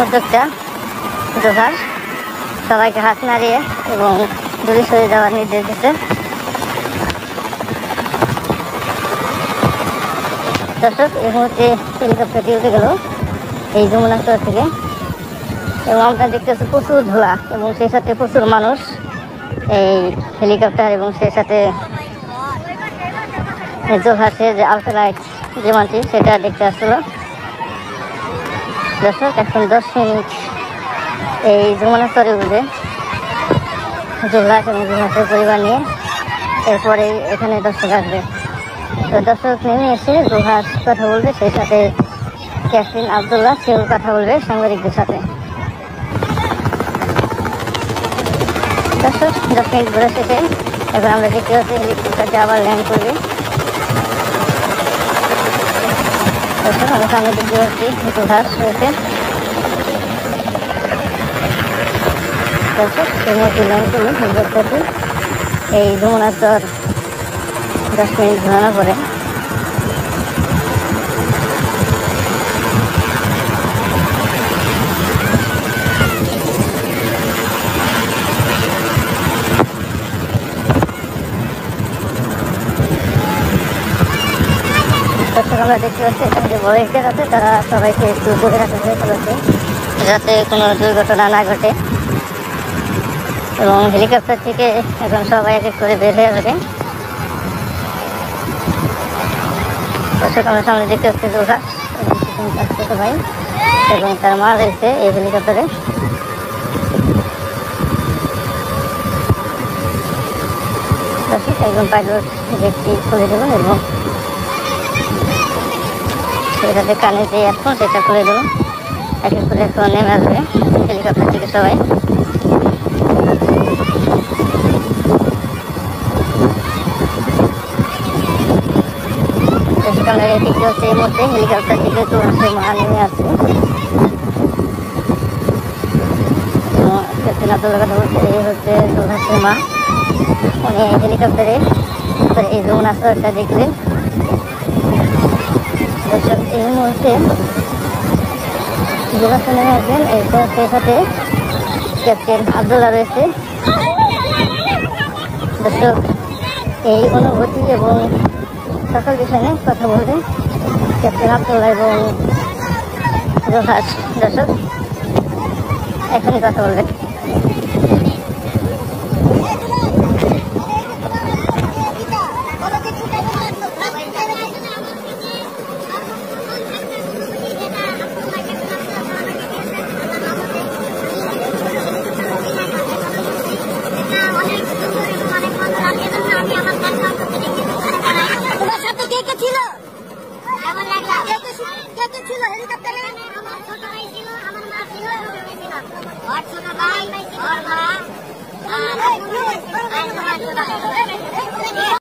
উদ্যোক্তা জোহার সবাইকে হাত নাড়িয়ে এবং দূরে সরে যাওয়ার নির্দেশ দিচ্ছে। দর্শক, এই মুহূর্তে হেলিকপ্টারটি উঠে গেল এই যমুনাস্তর থেকে এবং আমরা দেখতেছি প্রচুর ধোঁয়া এবং সেই সাথে প্রচুর মানুষ এই হেলিকপ্টার এবং সেই সাথে জোহারের যে আলট্রালাইট বিমানটি সেটা দেখতে আসছিল। দর্শক, এখন 10 মিনিট এই যমুনাস্তরে উঠবে জোহার এবং জোহারের পরিবার নিয়ে, এরপরে এখানে দর্শক আসবে। তো দর্শক নেমে এসে জোহার কথা বলবে, সেই সাথে ক্যাপ্টেন আবদুল্লাহ সেও কথা বলবে সাংবাদিকদের সাথে। দর্শক 10 মিনিট ঘোরা শেষে এখন আমরা দেখতে পাচ্ছি হেলিকপ্টারটি আবার ল্যান্ড করবে। দর্শক, আমরা সামনে দেখতে পাচ্ছি জোহার রয়েছে। দর্শক, সেই মুহূর্তে ল্যান্ড করবে হেলিকপ্টারটি এই যমুনাস্তর 10 মিনিট ঘোরানোর পরে। আমরা দেখতে পাচ্ছি এখানে যে ভলেন্টিয়ার আছে তারা সবাইকে একটু দূরে রাখা হয়ে চলেছে যাতে কোনো দুর্ঘটনা না ঘটে, এবং হেলিকপ্টার থেকে এখন সবাই এক এক করে বের হয়ে যাবে। দর্শক, আমরা সামনে দেখতে পাচ্ছি জোহার সবাই এবং তার মা রয়েছে এই হেলিকপ্টারে। দর্শক, একজন পাইলট গেটটি খুলে দেব এবং সেটাতে কানে যে এখন সেটা খুলে দেবো। এক এক করে এখন নেমে আসবে হেলিকপ্টার থেকে সবাই। আমরা দেখতে হচ্ছে এই মধ্যে হেলিকপ্টার থেকে জোহারের মা নেমে আসছে। ক্যাপ্টেন আবদুল্লাহ কথা বলছে, এই হচ্ছে জোহারের মা। উনি হেলিকপ্টারে এই যমুনাস্তরটা দেখলেন। দর্শক, এই মুহূর্তে জোহার নেমে আসবেন, এরপর সেই সাথে ক্যাপ্টেন আবদুল্লাহ রয়েছে। দর্শক, এই অনুভূতি এবং সকল বিষয় নিয়ে কথা বলবে ক্যাপ্টেন আবদুল্লাহ এবং জোহার। দর্শক, এখনই কথা বলবেন। ছিল হেলিকপ্টারে আমার ছোট ভাই ছিল, আমার মা ছিল, আর ছোট ভাই, আর মা, আর